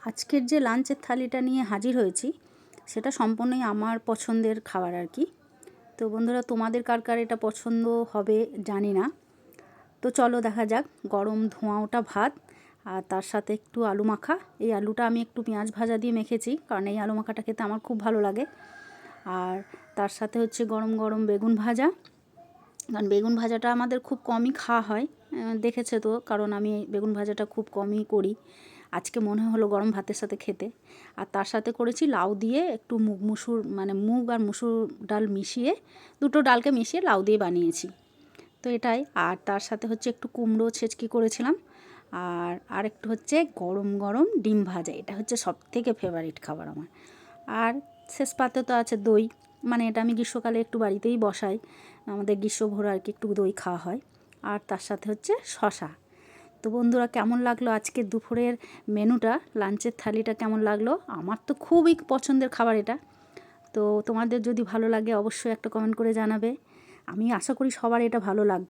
আজকের যে লাঞ্চের থালিটা নিয়ে হাজির হয়েছি সেটা সম্পূর্ণই আমার পছন্দের খাবার আর কি। তো বন্ধুরা, তোমাদের কার কার এটা পছন্দ হবে জানি না। তো চলো দেখা যাক। গরম ধোঁয়া ওঠা ভাত আর তার সাথে একটু আলু মাখা। এই আলুটা আমি একটু পেঁয়াজ ভাজা দিয়ে মেখেছি, কারণ এই আলু মাখাটা খেতে আমার খুব ভালো লাগে। আর তার সাথে হচ্ছে গরম গরম বেগুন ভাজা, কারণ বেগুন ভাজাটা আমাদের খুব কমই খাওয়া হয়, দেখেছে তো, কারণ আমি বেগুন ভাজাটা খুব কমই করি। আজকে মনে হলো গরম ভাতের সাথে খেতে। আর তার সাথে করেছি লাউ দিয়ে একটু মুসুর মানে মুগ আর মুসুর ডাল মিশিয়ে, দুটো ডালকে মিশিয়ে লাউ দিয়ে বানিয়েছি। তো এটাই। আর তার সাথে হচ্ছে একটু কুমড়ো ছেঁচকি করেছিলাম। আর একটু হচ্ছে গরম গরম ডিম ভাজা। এটা হচ্ছে সবথেকে ফেভারিট খাবার আমার। আর শেষ পাতে তো আছে দই, মানে এটা আমি গ্রীষ্মকালে একটু বাড়িতেই বসাই, আমাদের গ্রীষ্মভর আর কি একটু দই খাওয়া হয়। আর তার সাথে হচ্ছে শশা। তো বন্ধুরা, কেমন লাগলো আজকের দুপুরের মেনুটা, লাঞ্চের থালিটা কেমন লাগলো? আমার তো খুবই পছন্দের খাবার এটা। তো তোমাদের যদি ভালো লাগে অবশ্যই একটা কমেন্ট করে জানাবে। আমি আশা করি সবার এটা ভালো লাগবে।